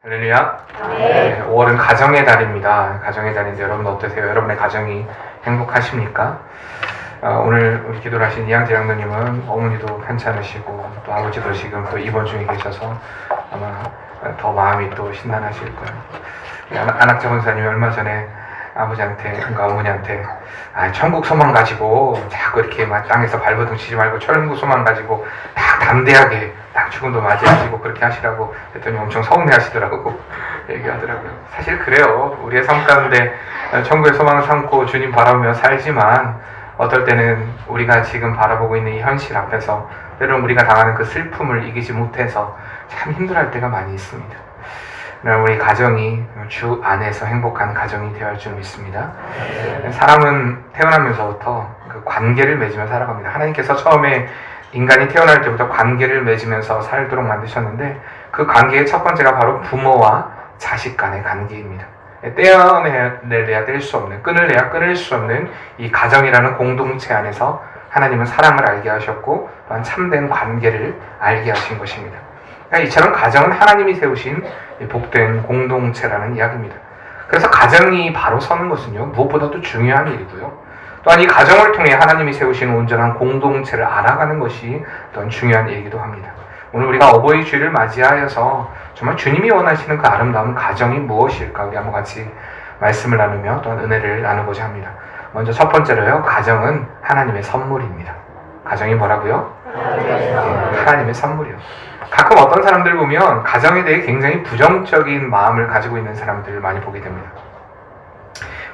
할렐루야. 네, 5월은 가정의 달입니다. 가정의 달인데 여러분 어떠세요? 여러분의 가정이 행복하십니까? 오늘 우리 기도를 하신 이양재 장로님은 어머니도 편찮으시고 또 아버지도 지금 또 입원 중에 계셔서 아마 더 마음이 또 심란하실 거예요. 안학자 권사님이 얼마 전에 아버지한테, 그러니까 어머니한테 천국 소망 가지고 자꾸 이렇게 막 땅에서 발버둥 치지 말고 천국 소망 가지고 딱 담대하게 딱 죽음도 맞이하시고 그렇게 하시라고 했더니 엄청 서운해 하시더라고. 얘기하더라고요. 사실 그래요. 우리의 삶 가운데 천국의 소망을 삼고 주님 바라보며 살지만 어떨 때는 우리가 지금 바라보고 있는 이 현실 앞에서 때로는 우리가 당하는 그 슬픔을 이기지 못해서 참 힘들어할 때가 많이 있습니다. 우리 가정이 주 안에서 행복한 가정이 되어야 할 줄 믿습니다. 사람은 태어나면서부터 그 관계를 맺으며 살아갑니다. 하나님께서 처음에 인간이 태어날 때부터 관계를 맺으면서 살도록 만드셨는데 그 관계의 첫 번째가 바로 부모와 자식 간의 관계입니다. 떼어내야 뗄 수 없는, 끊을래야 끊을 수 없는 이 가정이라는 공동체 안에서 하나님은 사랑을 알게 하셨고 또한 참된 관계를 알게 하신 것입니다. 이처럼 가정은 하나님이 세우신 복된 공동체라는 이야기입니다. 그래서 가정이 바로 서는 것은요, 무엇보다도 중요한 일이고요. 또한 이 가정을 통해 하나님이 세우신 온전한 공동체를 알아가는 것이 또한 중요한 일이기도 합니다. 오늘 우리가 어버이 주일을 맞이하여서 정말 주님이 원하시는 그 아름다운 가정이 무엇일까 우리 한번 같이 말씀을 나누며 또한 은혜를 나누고자 합니다. 먼저 첫 번째로요, 가정은 하나님의 선물입니다. 가정이 뭐라고요? 하나님의 선물이요. 가끔 어떤 사람들 보면 가정에 대해 굉장히 부정적인 마음을 가지고 있는 사람들을 많이 보게 됩니다.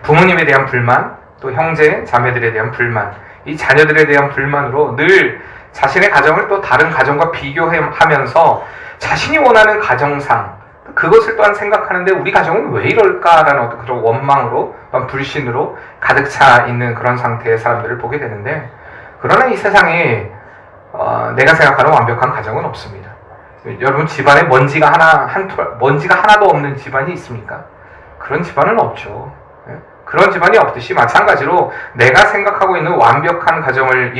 부모님에 대한 불만, 또 형제, 자매들에 대한 불만, 이 자녀들에 대한 불만으로 늘 자신의 가정을 또 다른 가정과 비교하면서 자신이 원하는 가정상 그것을 또한 생각하는데 우리 가정은 왜 이럴까라는 어떤 그런 원망으로 또한 불신으로 가득 차 있는 그런 상태의 사람들을 보게 되는데, 그러나 이 세상에 내가 생각하는 완벽한 가정은 없습니다. 여러분 집안에 먼지가 하나도 없는 집안이 있습니까? 그런 집안은 없죠. 그런 집안이 없듯이 마찬가지로 내가 생각하고 있는 완벽한 가정을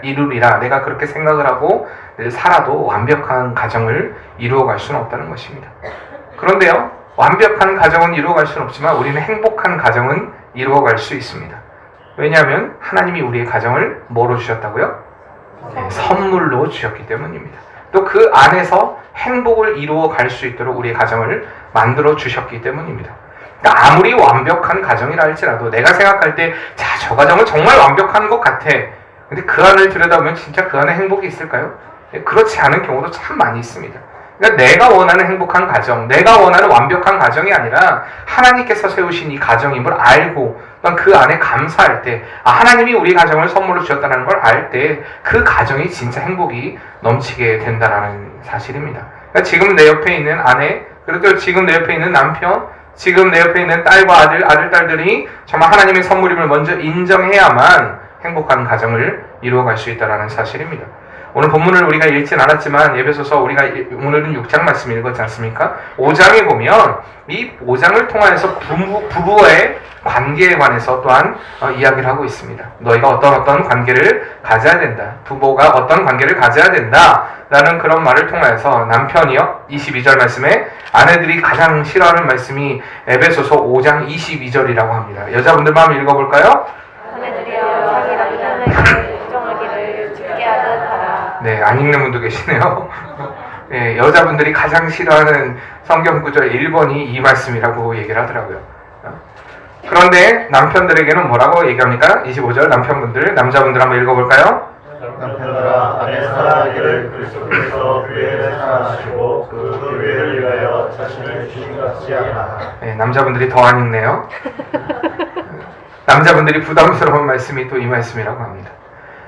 이루리라, 내가 그렇게 생각을 하고 늘 살아도 완벽한 가정을 이루어갈 수는 없다는 것입니다. 그런데요, 완벽한 가정은 이루어갈 수는 없지만 우리는 행복한 가정은 이루어갈 수 있습니다. 왜냐하면 하나님이 우리의 가정을 뭐로 주셨다고요? 선물로 주셨기 때문입니다. 또 그 안에서 행복을 이루어갈 수 있도록 우리의 가정을 만들어 주셨기 때문입니다. 그러니까 아무리 완벽한 가정이라 할지라도 내가 생각할 때 저 가정은 정말 완벽한 것 같아. 근데 그 안을 들여다보면 진짜 그 안에 행복이 있을까요? 그렇지 않은 경우도 참 많이 있습니다. 그러니까 내가 원하는 행복한 가정, 내가 원하는 완벽한 가정이 아니라 하나님께서 세우신 이 가정임을 알고 또한 그 안에 감사할 때, 하나님이 우리 가정을 선물로 주셨다는 걸 알 때 그 가정이 진짜 행복이 넘치게 된다는 사실입니다. 그러니까 지금 내 옆에 있는 아내, 그리고 지금 내 옆에 있는 남편, 지금 내 옆에 있는 딸과 아들, 딸들이 정말 하나님의 선물임을 먼저 인정해야만 행복한 가정을 이루어갈 수 있다는 사실입니다. 오늘 본문을 우리가 읽진 않았지만 에베소서 우리가 오늘은 6장 말씀 읽었지 않습니까? 5장에 보면 이 5장을 통하여서 부부의 관계에 관해서 또한 이야기를 하고 있습니다. 너희가 어떤 관계를 가져야 된다. 부부가 어떤 관계를 가져야 된다. 라는 그런 말을 통하여서 남편이요, 22절 말씀에 아내들이 가장 싫어하는 말씀이 에베소서 5장 22절이라고 합니다. 여자분들만 한번 읽어볼까요? 아내들이여 자기 남편에게 부정하기를 죽게 하듯 하라. 네, 안 읽는 분도 계시네요. 네, 여자분들이 가장 싫어하는 성경 구절 1번이 이 말씀이라고 얘기를 하더라고요. 그런데 남편들에게는 뭐라고 얘기합니까? 25절 남자분들 한번 읽어볼까요? 남편들아 아내 사랑하기를 그리스도께서 교회를 사랑하시고 그 교회를 위하여 자신을 주신 것 같지 않아. 네, 남자분들이 더 안 읽네요. 남자분들이 부담스러운 말씀이 또 이 말씀이라고 합니다.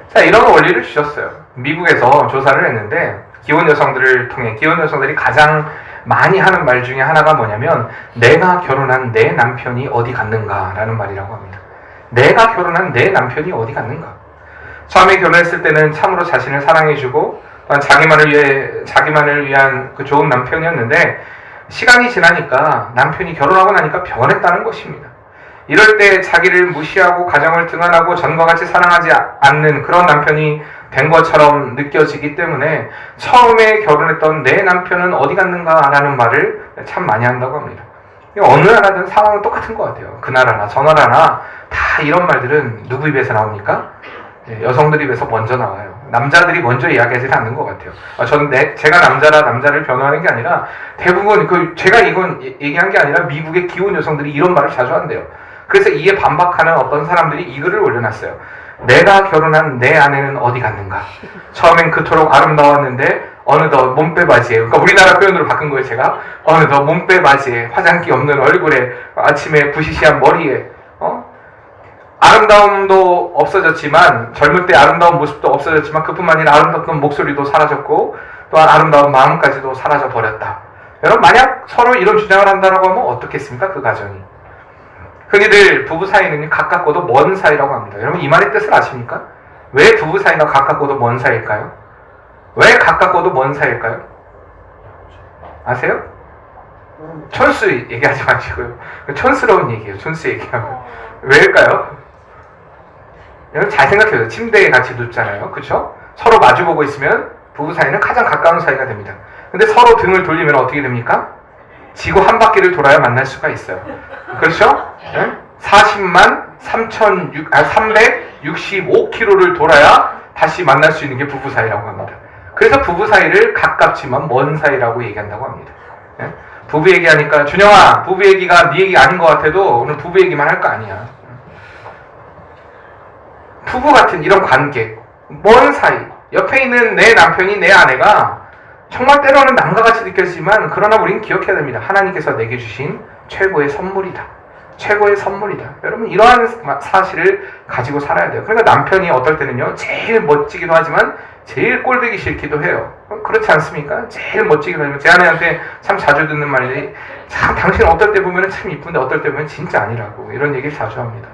자, 이런 원리를 주셨어요. 미국에서 조사를 했는데 기혼 여성들이 가장 많이 하는 말 중에 하나가 뭐냐면 내가 결혼한 내 남편이 어디 갔는가 라는 말이라고 합니다. 내가 결혼한 내 남편이 어디 갔는가. 처음에 결혼했을 때는 참으로 자신을 사랑해주고 자기만을 위한 그 좋은 남편이었는데 시간이 지나니까 남편이 결혼하고 나니까 변했다는 것입니다. 이럴 때 자기를 무시하고 가정을 등한하고 전과 같이 사랑하지 않는 그런 남편이 된 것처럼 느껴지기 때문에 처음에 결혼했던 내 남편은 어디 갔는가라는 말을 참 많이 한다고 합니다. 어느 나라든 상황은 똑같은 것 같아요. 그 나라나 저 나라나 다 이런 말들은 누구 입에서 나옵니까? 여성들 입에서 먼저 나와요. 남자들이 먼저 이야기하지 않는 것 같아요. 저는 제가 남자라 남자를 변호하는 게 아니라 대부분 제가 이건 얘기한 게 아니라 미국의 기혼 여성들이 이런 말을 자주 한대요. 그래서 이에 반박하는 어떤 사람들이 이 글을 올려놨어요. 내가 결혼한 내 아내는 어디 갔는가? 처음엔 그토록 아름다웠는데 어느덧 몸빼 바지에, 그러니까 우리나라 표현으로 바꾼 거예요. 제가 어느덧 몸빼 바지에, 화장기 없는 얼굴에, 아침에 부시시한 머리에, 아름다움도 없어졌지만, 젊을 때 아름다운 모습도 없어졌지만 그뿐만 아니라 아름다운 목소리도 사라졌고 또한 아름다운 마음까지도 사라져 버렸다. 여러분, 만약 서로 이런 주장을 한다라고 하면 어떻겠습니까? 그 가정이. 흔히들 부부 사이는 가깝고도 먼 사이라고 합니다. 여러분, 이 말의 뜻을 아십니까? 왜 부부 사이가 가깝고도 먼 사이일까요? 왜 가깝고도 먼 사이일까요? 아세요? 촌수 얘기하지 마시고요. 촌스러운 얘기예요. 촌수 얘기하면. 왜일까요? 여러분, 잘 생각해요. 침대에 같이 눕잖아요. 그렇죠? 서로 마주보고 있으면 부부 사이는 가장 가까운 사이가 됩니다. 근데 서로 등을 돌리면 어떻게 됩니까? 지구 한 바퀴를 돌아야 만날 수가 있어요. 그렇죠? 네? 40만 365km를 돌아야 다시 만날 수 있는 게 부부 사이라고 합니다. 그래서 부부 사이를 가깝지만 먼 사이라고 얘기한다고 합니다. 네? 부부 얘기하니까 준영아, 부부 얘기가 네 얘기 아닌 것 같아도 오늘 부부 얘기만 할 거 아니야. 부부 같은 이런 관계, 먼 사이, 옆에 있는 내 남편이 내 아내가 정말 때로는 남과 같이 느껴지지만 그러나 우리는 기억해야 됩니다. 하나님께서 내게 주신 최고의 선물이다. 최고의 선물이다. 여러분, 이러한 사실을 가지고 살아야 돼요. 그러니까 남편이 어떨 때는요, 제일 멋지기도 하지만 제일 꼴보기 싫기도 해요. 그렇지 않습니까? 제일 멋지기도 하지만 제 아내한테 참 자주 듣는 말이, 참 당신 어떨 때 보면 참 이쁜데 어떨 때 보면 진짜 아니라고, 이런 얘기를 자주 합니다.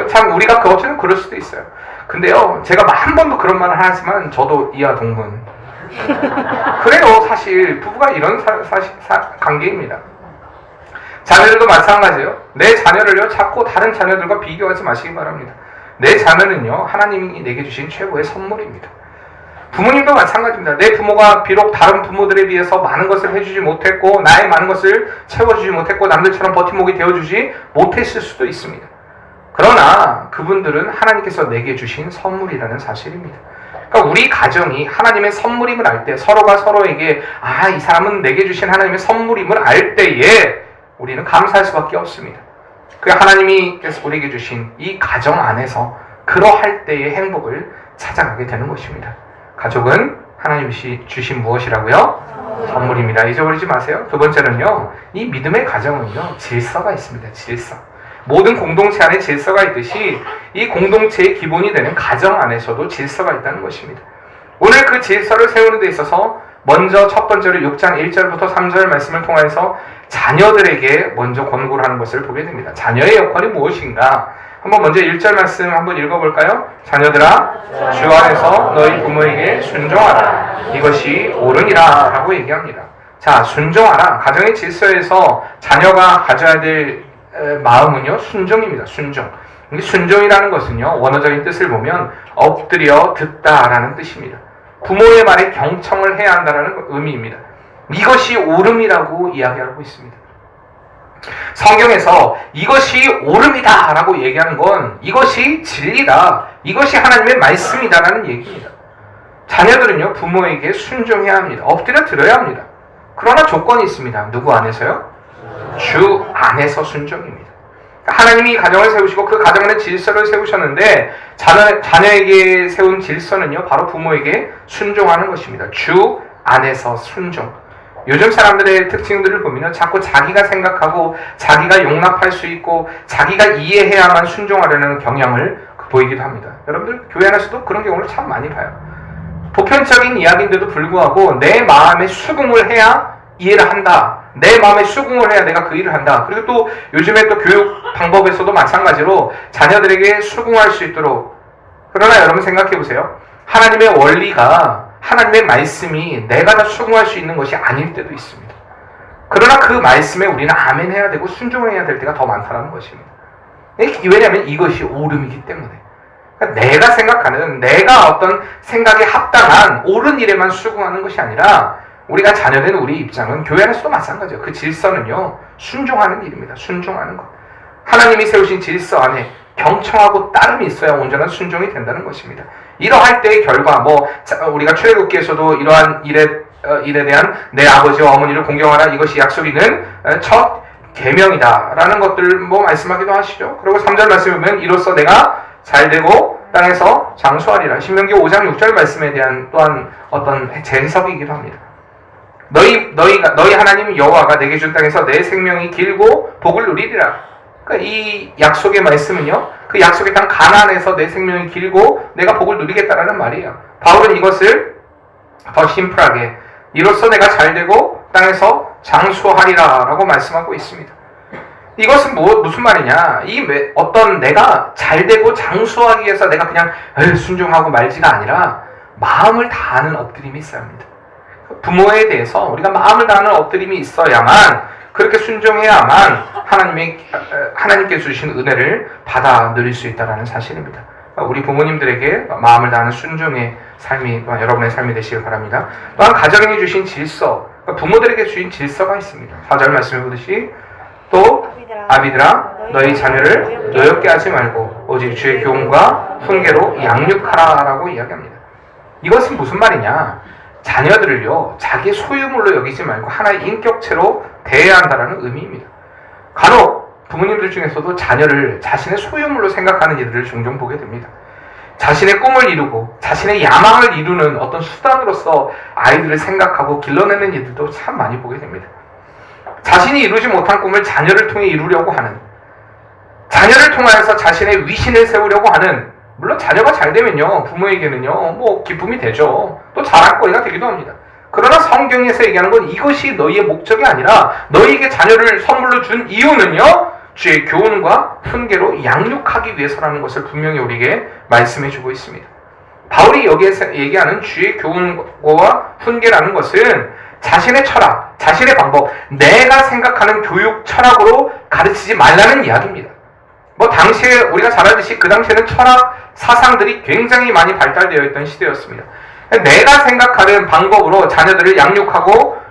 참 우리가 그것처럼 그럴 수도 있어요. 근데요, 제가 한 번도 그런 말을 하지만 저도 이하 동문. 그래요. 사실 부부가 이런 관계입니다. 자녀들도 마찬가지예요. 내 자녀를요, 자꾸 다른 자녀들과 비교하지 마시기 바랍니다. 내 자녀는요, 하나님이 내게 주신 최고의 선물입니다. 부모님도 마찬가지입니다. 내 부모가 비록 다른 부모들에 비해서 많은 것을 해주지 못했고 나의 많은 것을 채워주지 못했고 남들처럼 버팀목이 되어주지 못했을 수도 있습니다. 그러나 그분들은 하나님께서 내게 주신 선물이라는 사실입니다. 그러니까 우리 가정이 하나님의 선물임을 알 때, 서로가 서로에게 이 사람은 내게 주신 하나님의 선물임을 알 때에 우리는 감사할 수밖에 없습니다. 그 하나님께서 우리에게 주신 이 가정 안에서 그러할 때의 행복을 찾아가게 되는 것입니다. 가족은 하나님이 주신 무엇이라고요? 선물입니다. 잊어버리지 마세요. 두 번째는요, 이 믿음의 가정은요, 질서가 있습니다. 질서. 모든 공동체 안에 질서가 있듯이 이 공동체의 기본이 되는 가정 안에서도 질서가 있다는 것입니다. 오늘 그 질서를 세우는 데 있어서 먼저 첫 번째로 6장 1절부터 3절 말씀을 통해서 자녀들에게 먼저 권고를 하는 것을 보게 됩니다. 자녀의 역할이 무엇인가? 한번 먼저 1절 말씀 한번 읽어볼까요? 자녀들아, 주 안에서 너희 부모에게 순종하라. 이것이 옳으니라 라고 얘기합니다. 자, 순종하라. 가정의 질서에서 자녀가 가져야 될 마음은요, 순종입니다. 순종. 순종이라는 것은요, 원어적인 뜻을 보면 엎드려 듣다라는 뜻입니다. 부모의 말에 경청을 해야 한다는 의미입니다. 이것이 옳음이라고 이야기하고 있습니다. 성경에서 이것이 옳음이다 라고 얘기하는 건 이것이 진리다, 이것이 하나님의 말씀이다라는 얘기입니다. 자녀들은요, 부모에게 순종해야 합니다. 엎드려 들어야 합니다. 그러나 조건이 있습니다. 누구 안에서요? 주 안에서 순종입니다. 하나님이 가정을 세우시고 그 가정 안에 질서를 세우셨는데 자녀에게 세운 질서는요, 바로 부모에게 순종하는 것입니다. 주 안에서 순종. 요즘 사람들의 특징들을 보면 자꾸 자기가 생각하고 자기가 용납할 수 있고 자기가 이해해야만 순종하려는 경향을 보이기도 합니다. 여러분들 교회 안에서도 그런 경우를 참 많이 봐요. 보편적인 이야기인데도 불구하고 내 마음에 수긍을 해야 이해를 한다. 내 마음에 수긍을 해야 내가 그 일을 한다. 그리고 또 요즘에 또 교육 방법에서도 마찬가지로 자녀들에게 수긍할 수 있도록. 그러나 여러분 생각해 보세요. 하나님의 원리가, 하나님의 말씀이 내가 다 수긍할 수 있는 것이 아닐 때도 있습니다. 그러나 그 말씀에 우리는 아멘 해야 되고 순종해야 될 때가 더 많다는 것입니다. 왜냐하면 이것이 옳음이기 때문에. 그러니까 내가 생각하는, 내가 어떤 생각에 합당한 옳은 일에만 수긍하는 것이 아니라 우리가 자녀된 우리 입장은 교회 안에서도 마찬가지예요. 그 질서는요, 순종하는 일입니다. 순종하는 것. 하나님이 세우신 질서 안에 경청하고 따름이 있어야 온전한 순종이 된다는 것입니다. 이러할 때의 결과, 우리가 출애굽기에서도 이러한 일에 대한 내 아버지와 어머니를 공경하라, 이것이 약속 있는 첫 계명이다라는 것들 말씀하기도 하시죠. 그리고 3절 말씀에 보면 이로써 내가 잘되고 땅에서 장수하리라. 신명기 5장 6절 말씀에 대한 또한 어떤 재해석이기도 합니다. 너희 하나님 여호와가 내게 준 땅에서 내 생명이 길고 복을 누리리라. 그러니까 이 약속의 말씀은요, 그 약속의 땅 가나안에서 내 생명이 길고 내가 복을 누리겠다라는 말이에요. 바울은 이것을 더 심플하게 이로써 내가 잘되고 땅에서 장수하리라 라고 말씀하고 있습니다. 이것은 무슨 말이냐, 어떤 내가 잘되고 장수하기 위해서 내가 그냥 순종하고 말지가 아니라 마음을 다하는 엎드림이 있어야 합니다. 부모에 대해서 우리가 마음을 다하는 엎드림이 있어야만, 그렇게 순종해야만 하나님께 주신 은혜를 받아 누릴 수 있다는 사실입니다. 우리 부모님들에게 마음을 다하는 순종의 삶이 여러분의 삶이 되시길 바랍니다. 또한 가정에 주신 질서, 부모들에게 주신 질서가 있습니다. 4절 말씀해 보듯이 또 아비들아 너희 자녀를 노엽게 하지 말고 오직 주의 교훈과 훈계로 양육하라 라고 이야기합니다. 이것은 무슨 말이냐, 자녀들을요 자기의 소유물로 여기지 말고 하나의 인격체로 대해야 한다는 의미입니다. 간혹 부모님들 중에서도 자녀를 자신의 소유물로 생각하는 이들을 종종 보게 됩니다. 자신의 꿈을 이루고 자신의 야망을 이루는 어떤 수단으로서 아이들을 생각하고 길러내는 이들도 참 많이 보게 됩니다. 자신이 이루지 못한 꿈을 자녀를 통해 이루려고 하는, 자녀를 통하여서 자신의 위신을 세우려고 하는, 물론 자녀가 잘 되면요 부모에게는요 기쁨이 되죠. 또 자랑거리가 되기도 합니다. 그러나 성경에서 얘기하는 건 이것이 너희의 목적이 아니라 너희에게 자녀를 선물로 준 이유는요 주의 교훈과 훈계로 양육하기 위해서라는 것을 분명히 우리에게 말씀해주고 있습니다. 바울이 여기에서 얘기하는 주의 교훈과 훈계라는 것은 자신의 철학, 자신의 방법, 내가 생각하는 교육 철학으로 가르치지 말라는 이야기입니다. 당시에 우리가 잘 알듯이 그 당시에는 철학 사상들이 굉장히 많이 발달되어 있던 시대였습니다. 내가 생각하는 방법으로 자녀들을 양육하고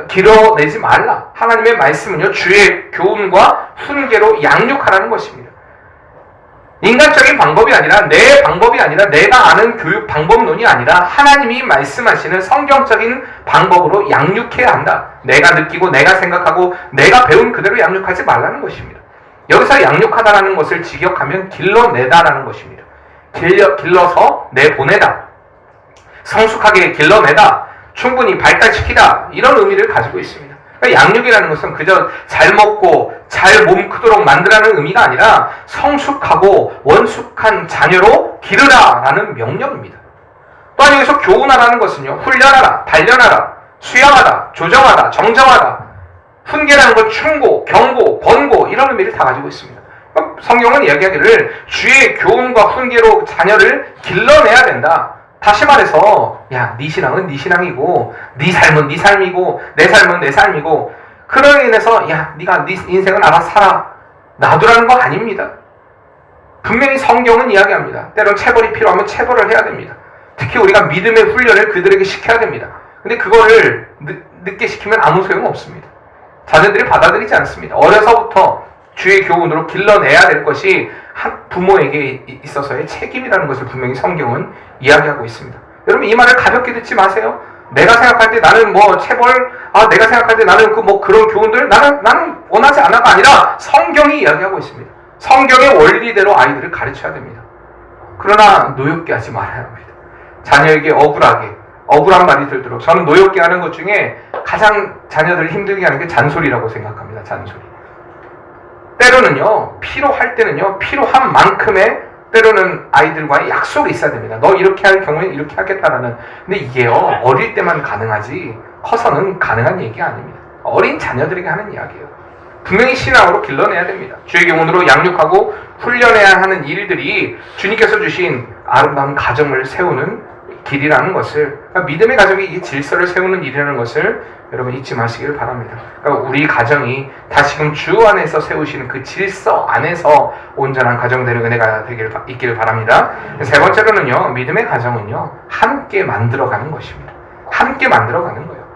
길어내지 말라. 하나님의 말씀은요 주의 교훈과 훈계로 양육하라는 것입니다. 인간적인 방법이 아니라, 내 방법이 아니라, 내가 아는 교육 방법론이 아니라 하나님이 말씀하시는 성경적인 방법으로 양육해야 한다. 내가 느끼고 내가 생각하고 내가 배운 그대로 양육하지 말라는 것입니다. 여기서 양육하다라는 것을 직역하면 길러내다라는 것입니다. 길러서 내보내다, 성숙하게 길러내다, 충분히 발달시키다, 이런 의미를 가지고 있습니다. 그러니까 양육이라는 것은 그저 잘 먹고 잘 몸 크도록 만들라는 의미가 아니라 성숙하고 원숙한 자녀로 기르라라는 명령입니다. 또한 여기서 교훈하라는 것은요 훈련하라, 단련하라, 수양하다, 조정하다, 정정하다, 훈계라는 것 충고, 경고, 권고, 이런 의미를 다 가지고 있습니다. 성경은 이야기하기를 주의 교훈과 훈계로 자녀를 길러내야 된다. 다시 말해서 네 신앙은 네 신앙이고 네 삶은 네 삶이고 내 삶은 내 삶이고, 그로 인해서 네가 네 인생은 알아서 살아 놔두라는 거 아닙니다. 분명히 성경은 이야기합니다. 때론 체벌이 필요하면 체벌을 해야 됩니다. 특히 우리가 믿음의 훈련을 그들에게 시켜야 됩니다. 근데 그거를 늦게 시키면 아무 소용없습니다. 자녀들이 받아들이지 않습니다. 어려서부터 주의 교훈으로 길러내야 될 것이 한 부모에게 있어서의 책임이라는 것을 분명히 성경은 이야기하고 있습니다. 여러분 이 말을 가볍게 듣지 마세요. 내가 생각할 때 나는 체벌, 내가 생각할 때 나는 그런 교훈들 나는 원하지 않아가 아니라 성경이 이야기하고 있습니다. 성경의 원리대로 아이들을 가르쳐야 됩니다. 그러나 노엽게 하지 말아야 합니다. 자녀에게 억울한 말이 들도록, 저는 노엽게 하는 것 중에 가장 자녀들을 힘들게 하는 게 잔소리라고 생각합니다. 잔소리. 때로는요, 필요할 때는요, 필요한 만큼의 때로는 아이들과의 약속이 있어야 됩니다. 너 이렇게 할 경우에는 이렇게 하겠다라는. 근데 이게요, 어릴 때만 가능하지 커서는 가능한 얘기가 아닙니다. 어린 자녀들에게 하는 이야기예요. 분명히 신앙으로 길러내야 됩니다. 주의 교훈으로 양육하고 훈련해야 하는 일들이 주님께서 주신 아름다운 가정을 세우는 길이라는 것을, 그러니까 믿음의 가정이 이 질서를 세우는 일이라는 것을 여러분 잊지 마시길 바랍니다. 그러니까 우리 가정이 다시금 주 안에서 세우시는 그 질서 안에서 온전한 가정들의 은혜가 있기를 바랍니다. 세 번째로는요, 믿음의 가정은요, 함께 만들어가는 것입니다. 함께 만들어가는 거예요.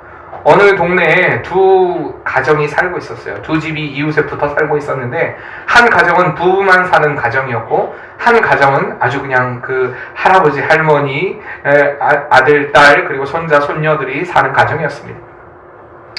어느 동네에 두 가정이 살고 있었어요. 두 집이 이웃에 붙어 살고 있었는데, 한 가정은 부부만 사는 가정이었고, 한 가정은 아주 그냥 그 할아버지, 할머니, 아들, 딸, 그리고 손자, 손녀들이 사는 가정이었습니다.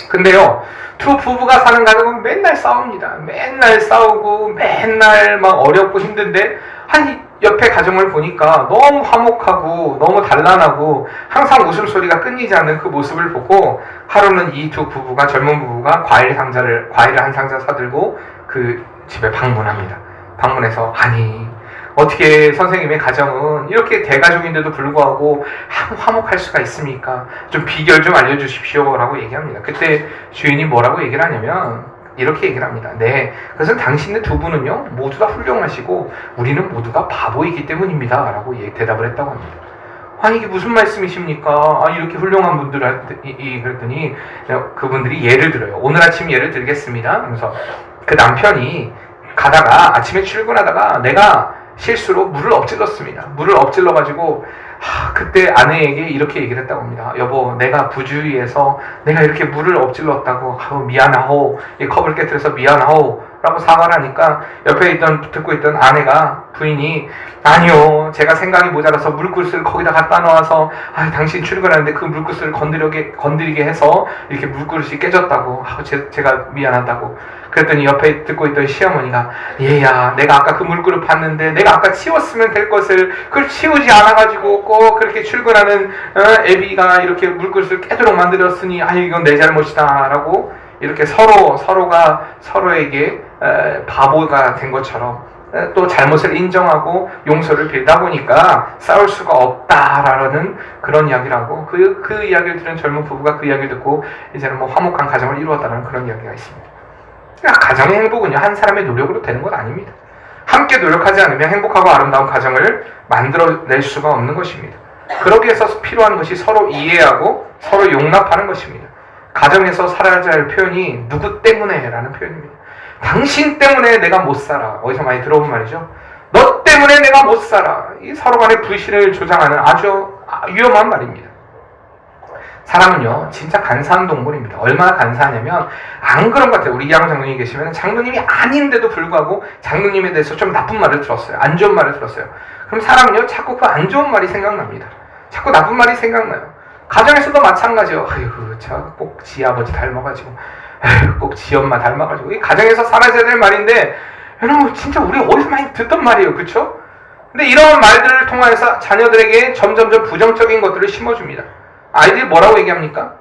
근데요, 두 부부가 사는 가정은 맨날 싸웁니다. 맨날 싸우고, 맨날 막 어렵고 힘든데, 한 옆에 가정을 보니까 너무 화목하고, 너무 단란하고, 항상 웃음소리가 끊이지 않는 그 모습을 보고, 하루는 이 두 부부가, 젊은 부부가 과일을 한 상자 사들고 그 집에 방문합니다. 방문해서, 아니, 어떻게 선생님의 가정은 이렇게 대가족인데도 불구하고 화목할 수가 있습니까? 좀 비결 좀 알려주십시오 라고 얘기합니다. 그때 주인이 뭐라고 얘기를 하냐면 이렇게 얘기를 합니다. 네, 그것은 당신네 두 분은요 모두 다 훌륭하시고 우리는 모두가 바보이기 때문입니다 라고 대답을 했다고 합니다. 아니 이게 무슨 말씀이십니까? 이렇게 훌륭한 분들 그랬더니 그분들이 예를 들어요. 오늘 아침 예를 들겠습니다. 그래서 그 남편이 가다가 아침에 출근하다가 내가 실수로 물을 엎질렀습니다. 물을 엎질러가지고 그때 아내에게 이렇게 얘기를 했다고 합니다. 여보, 내가 부주의해서 내가 이렇게 물을 엎질렀다고 미안하오, 이 컵을 깨뜨려서 미안하오 라고 사과를 하니까 옆에 듣고 있던 아내가, 부인이, 아니요, 제가 생각이 모자라서 물그릇을 거기다 갖다 놓아서 당신 출근하는데 그 물그릇을 건드리게 해서 이렇게 물그릇이 깨졌다고, 제가 미안하다고. 그랬더니 옆에 듣고 있던 시어머니가, 얘야, 내가 아까 그 물그릇 봤는데 내가 아까 치웠으면 될 것을 그걸 치우지 않아가지고 꼭 그렇게 출근하는 애비가 이렇게 물그릇을 깨도록 만들었으니 이건 내 잘못이다 라고 이렇게 서로가 서로에게 바보가 된 것처럼 또 잘못을 인정하고 용서를 빌다 보니까 싸울 수가 없다라는 그런 이야기를 하고, 그 이야기를 들은 젊은 부부가 그 이야기를 듣고 이제는 화목한 가정을 이루었다는 그런 이야기가 있습니다. 그러니까 가정의 행복은요, 한 사람의 노력으로 되는 건 아닙니다. 함께 노력하지 않으면 행복하고 아름다운 가정을 만들어낼 수가 없는 것입니다. 그러기 위해서 필요한 것이 서로 이해하고 서로 용납하는 것입니다. 가정에서 살아야 할 표현이 누구 때문에 라는 표현입니다. 당신 때문에 내가 못 살아. 어디서 많이 들어본 말이죠. 너 때문에 내가 못 살아. 이 서로 간의 불신을 조장하는 아주 위험한 말입니다. 사람은요 진짜 간사한 동물입니다. 얼마나 간사하냐면, 안 그런 것 같아요. 우리 이양 장로님이 계시면 장로님이 아닌데도 불구하고 장로님에 대해서 좀 나쁜 말을 들었어요. 안 좋은 말을 들었어요. 그럼 사람은요 자꾸 그 안 좋은 말이 생각납니다. 자꾸 나쁜 말이 생각나요. 가정에서도 마찬가지예요. 아이고 참 꼭 지 아버지 닮아가지고, 꼭 지 엄마 닮아가지고. 이 가정에서 사라져야 될 말인데, 여러분 진짜 우리 어디서 많이 듣던 말이에요. 그렇죠? 근데 이런 말들을 통해서 자녀들에게 점점점 부정적인 것들을 심어줍니다. 아이들이 뭐라고 얘기합니까?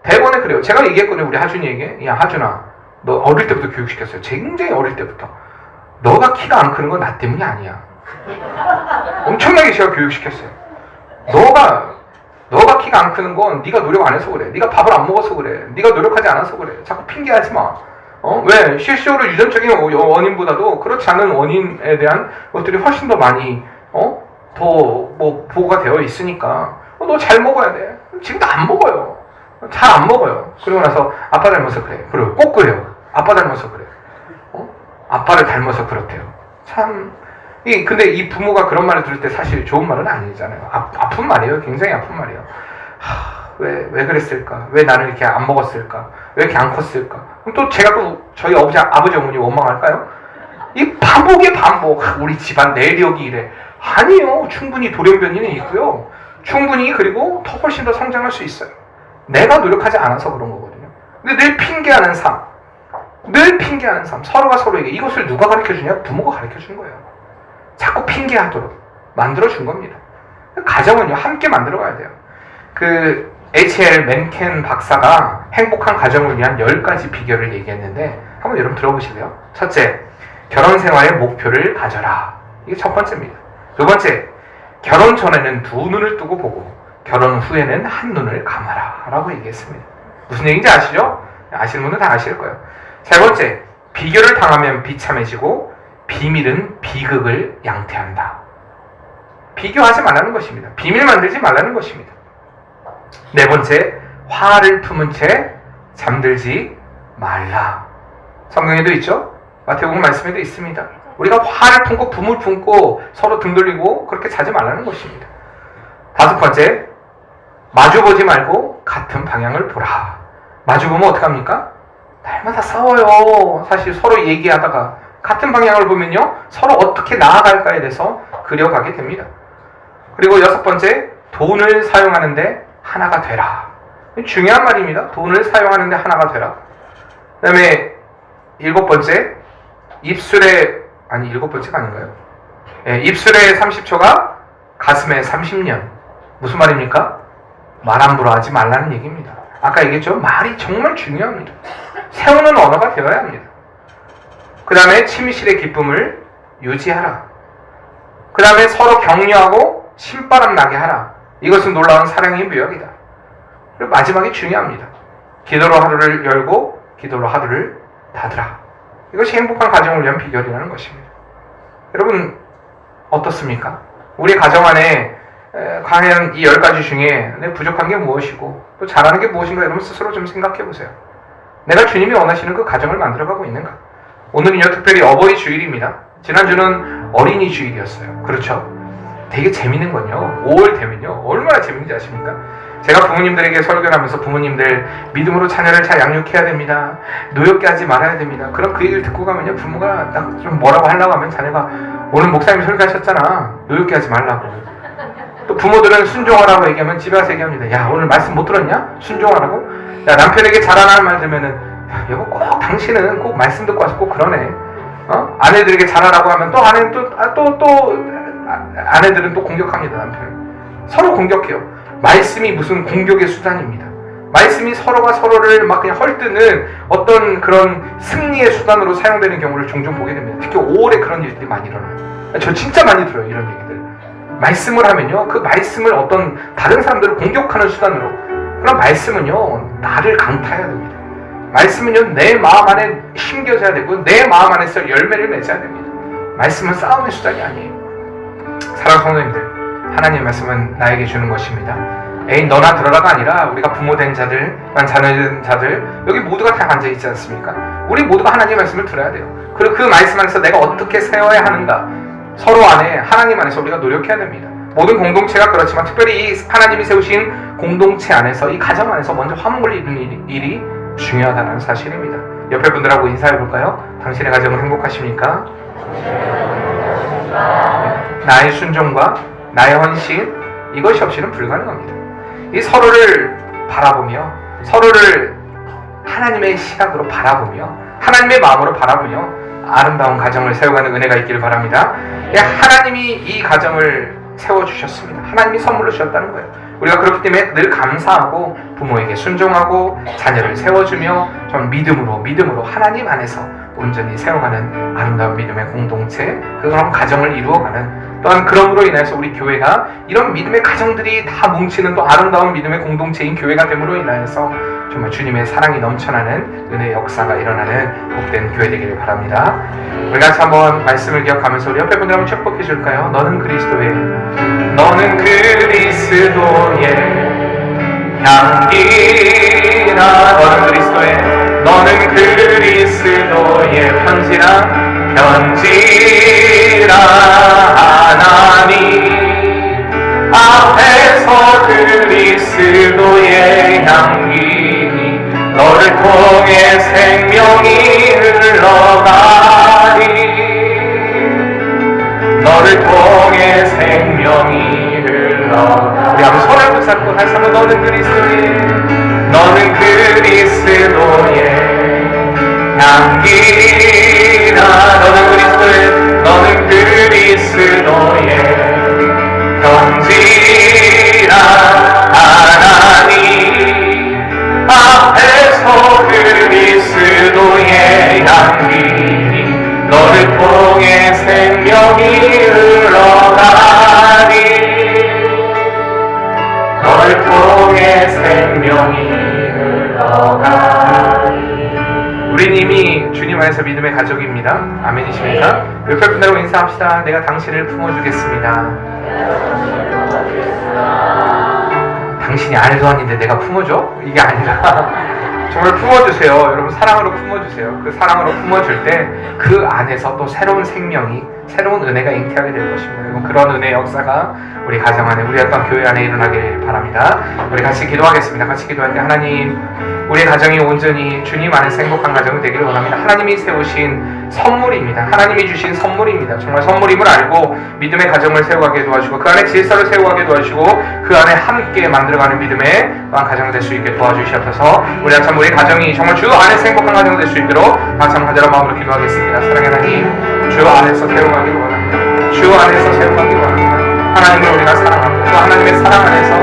대번에 그래요. 제가 얘기했거든요. 우리 하준이에게. 야 하준아, 너 어릴 때부터 교육시켰어요. 굉장히 어릴 때부터. 너가 키가 안 크는 건 나 때문이 아니야. 엄청나게 제가 교육시켰어요. 너가 키가 안 크는 건 네가 노력 안 해서 그래. 네가 밥을 안 먹어서 그래. 네가 노력하지 않아서 그래. 자꾸 핑계하지 마. 왜? 실질적으로 유전적인 원인보다도 그렇지 않은 원인에 대한 것들이 훨씬 더 많이 더 보고가 되어 있으니까 너 잘 먹어야 돼. 지금도 안 먹어요. 잘 안 먹어요. 그러고 나서 아빠 닮아서 그래. 그래요. 꼭 그래요. 아빠 닮아서 그래. 아빠를 닮아서 그렇대요. 참. 근데 이 부모가 그런 말을 들을 때 사실 좋은 말은 아니잖아요. 아픈 말이에요. 굉장히 아픈 말이에요. 왜 그랬을까? 왜 나는 이렇게 안 먹었을까? 왜 이렇게 안 컸을까? 그럼 또 제가 또 저희 아버지 어머니 원망할까요? 이 반복의 반복. 우리 집안 내력이 이래. 아니요. 충분히 돌연변이는 있고요. 충분히 그리고 더 훨씬 더 성장할 수 있어요. 내가 노력하지 않아서 그런 거거든요. 근데 늘 핑계하는 삶. 서로가 서로에게 이것을 누가 가르쳐주냐? 부모가 가르쳐준 거예요. 자꾸 핑계하도록 만들어준 겁니다. 가정은요 함께 만들어가야 돼요. 그 H.L. 맨켄 박사가 행복한 가정을 위한 10가지 비결을 얘기했는데 한번 여러분 들어보실래요? 첫째, 결혼 생활의 목표를 가져라. 이게 첫 번째입니다. 두 번째, 결혼 전에는 두 눈을 뜨고 보고 결혼 후에는 한 눈을 감아라 라고 얘기했습니다. 무슨 얘기인지 아시죠? 아시는 분은 다 아실 거예요. 세 번째, 비결을 당하면 비참해지고 비밀은 비극을 양태한다. 비교하지 말라는 것입니다. 비밀 만들지 말라는 것입니다. 네 번째, 화를 품은 채 잠들지 말라. 성경에도 있죠? 마태복음 말씀에도 있습니다. 우리가 화를 품고 분을 품고 서로 등 돌리고 그렇게 자지 말라는 것입니다. 다섯 번째, 마주보지 말고 같은 방향을 보라. 마주보면 어떡합니까? 날마다 싸워요. 사실 서로 얘기하다가 같은 방향을 보면요, 서로 어떻게 나아갈까에 대해서 그려가게 됩니다. 그리고 여섯 번째, 돈을 사용하는데 하나가 되라. 중요한 말입니다. 돈을 사용하는데 하나가 되라. 그 다음에 일곱 번째, 일곱 번째가 아닌가요? 입술에 30초가 가슴에 30년. 무슨 말입니까? 말 함부로 하지 말라는 얘기입니다. 아까 얘기했죠? 말이 정말 중요합니다. 세우는 언어가 되어야 합니다. 그 다음에 침실의 기쁨을 유지하라. 그 다음에 서로 격려하고 신바람 나게 하라. 이것은 놀라운 사랑의 묘약이다. 그리고 마지막이 중요합니다. 기도로 하루를 열고 기도로 하루를 닫으라. 이것이 행복한 가정을 위한 비결이라는 것입니다. 여러분 어떻습니까? 우리 가정 안에 과연 이 10가지 중에 내 부족한 게 무엇이고 또 잘하는 게 무엇인가 여러분 스스로 좀 생각해 보세요. 내가 주님이 원하시는 그 가정을 만들어가고 있는가? 오늘은요 특별히 어버이 주일입니다. 지난주는 어린이 주일이었어요. 그렇죠? 되게 재밌는 건요, 5월 되면요 얼마나 재밌는지 아십니까? 제가 부모님들에게 설교를 하면서 부모님들 믿음으로 자녀를 잘 양육해야 됩니다. 노엽게 하지 말아야 됩니다. 그럼 그 얘기를 듣고 가면요 부모가 딱 좀 뭐라고 하려고 하면 자녀가 오늘 목사님이 설교하셨잖아. 노엽게 하지 말라고. 또 부모들은 순종하라고 얘기하면 집에 가서 얘기합니다. 야 오늘 말씀 못 들었냐? 순종하라고? 야 남편에게 잘하라는 말 들으면은 야, 여보 꼭 당신은 꼭 말씀 듣고 와서 꼭 그러네. 아내들에게 잘하라고 하면 또 아내는 아내들은 또 공격합니다. 남편을 서로 공격해요. 말씀이 무슨 공격의 수단입니다. 말씀이 서로가 서로를 막 그냥 헐뜯는 어떤 그런 승리의 수단으로 사용되는 경우를 종종 보게 됩니다. 특히 5월에 그런 일들이 많이 일어나요. 저 진짜 많이 들어요. 이런 얘기들. 말씀을 하면요 그 말씀을 어떤 다른 사람들을 공격하는 수단으로, 그런 말씀은요 나를 강타해야 됩니다. 말씀은요 내 마음 안에 심겨져야 되고 내 마음 안에서 열매를 맺어야 됩니다. 말씀은 싸움의 수단이 아니에요. 사랑하는 성도님들, 하나님의 말씀은 나에게 주는 것입니다. 에이 너나 들어라가 아니라 우리가 부모된 자들, 자녀된 자들 여기 모두가 다 앉아있지 않습니까? 우리 모두가 하나님의 말씀을 들어야 돼요. 그리고 그 말씀 안에서 내가 어떻게 세워야 하는가, 서로 안에 하나님 안에서 우리가 노력해야 됩니다. 모든 공동체가 그렇지만 특별히 이 하나님이 세우신 공동체 안에서, 이 가정 안에서 먼저 화목을 이루는 일이 중요하다는 사실입니다. 옆에 분들하고 인사해볼까요? 당신의 가정은 행복하십니까? 나의 순종과 나의 헌신, 이것이 없이는 불가능합니다. 이 서로를 바라보며, 서로를 하나님의 시각으로 바라보며, 하나님의 마음으로 바라보며 아름다운 가정을 세워가는 은혜가 있기를 바랍니다. 하나님이 이 가정을 세워주셨습니다. 하나님이 선물로 주셨다는 거예요. 우리가 그렇기 때문에 늘 감사하고 부모에게 순종하고 자녀를 세워주며 좀 믿음으로 하나님 안에서 온전히 세워가는 아름다운 믿음의 공동체, 그런 가정을 이루어가는, 또한 그럼으로 인해서 우리 교회가 이런 믿음의 가정들이 다 뭉치는 또 아름다운 믿음의 공동체인 교회가 됨으로 인하여서 정말 주님의 사랑이 넘쳐나는 은혜의 역사가 일어나는 복된 교회 되기를 바랍니다. 우리 같이 한번 말씀을 기억하면서 우리 옆에 분들 한번 축복해 줄까요? 너는 그리스도의 향기라. 너는 그리스도의 편지라. 하나님 앞에서 그리스도의 향기 너를 통해 생명이 흘러가니, 너를 통해 생명이 흘러가니. 우리 한번 손을 붙잡고 다시 한번 너는 그리스도의 향기라. 너는 그리스도의 편지라. 하나님 앞에서 그리스도의 향기 너를 통해 생명이 흘러가니, 너를 통해 생명이 흘러가니. 우린 이미 주님 안에서 믿음의 가족입니다. 아멘이십니까? 옆에 분들하고 인사합시다. 내가 당신을 품어주겠습니다. 당신이 아내도 아닌데 내가 품어줘? 이게 아니라 정말 품어주세요. 여러분 사랑으로 품어주세요. 그 사랑으로 품어줄 때 그 안에서 또 새로운 생명이, 새로운 은혜가 잉태하게 될 것입니다. 여러분 그런 은혜의 역사가 우리 가정 안에, 우리 어떤 교회 안에 일어나길 바랍니다. 우리 같이 기도하겠습니다. 같이 기도할 때 하나님, 우리 가정이 온전히 주님 안에서 행복한 가정이 되기를 원합니다. 하나님이 세우신 선물입니다. 하나님이 주신 선물입니다. 정말 선물임을 알고 믿음의 가정을 세워가게 도와주고 그 안에 질서를 세워가게 도와주고 그 안에 함께 만들어가는 믿음의 또한 가정이 될 수 있게 도와주시옵소서. 우리 아참 우리 가정이 정말 주 안에서 행복한 가정이 될 수 있도록 아참 간절한 마음으로 기도하겠습니다. 사랑의 하나님, 주 안에서 세워가기를 원합니다. 주 안에서 세워가기를 원합니다. 하나님을 우리가 사랑하고 또 하나님의 사랑 안에서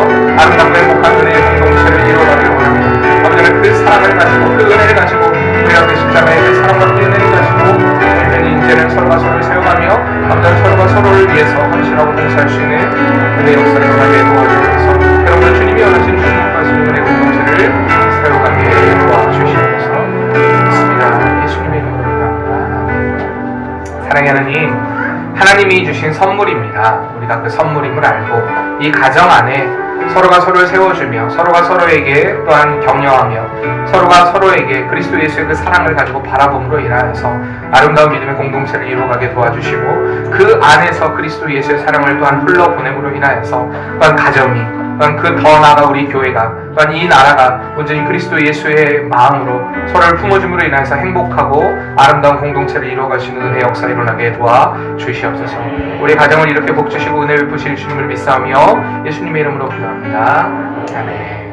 아름답고 행복한 은혜의 공동체를 이루어가기를 원합니다. 아버지는 그 사랑을 가지고 그 은혜를 가지고 우리 앞에 십자가의 그 사랑과 그 은혜를 가지고 완전히 이제는 서로가 서로를 세워가며 아버지는 서로가 서로를 위해서 헌신하고 봉사할 수 있는 은혜의 역사를 일어나게 도와주셔서 여러분 주님이 원하시는 주님과 은혜의 공동체를 세워가게 도와주시옵소서. 믿습니다. 예수님의 이름으로 기도합니다. 사랑의 하나님, 하나님이 주신 선물입니다. 우리가 그 선물임을 알고 이 가정 안에 서로가 서로를 세워주며 서로가 서로에게 또한 격려하며 서로가 서로에게 그리스도 예수의 그 사랑을 가지고 바라봄으로 인하여서 아름다운 믿음의 공동체를 이루어가게 도와주시고 그 안에서 그리스도 예수의 사랑을 또한 흘러보냄으로 인하여서 또한 가정이 또한 그 더 나아가 우리 교회가 또한 이 나라가 온전히 그리스도 예수의 마음으로 서로를 품어줌으로 인해서 행복하고 아름다운 공동체를 이루어가시는 은혜의 역사 일어나게 도와주시옵소서. 우리 가정을 이렇게 복주시고 은혜 베푸실 주님을 믿사오며 예수님의 이름으로 기도합니다. 아멘.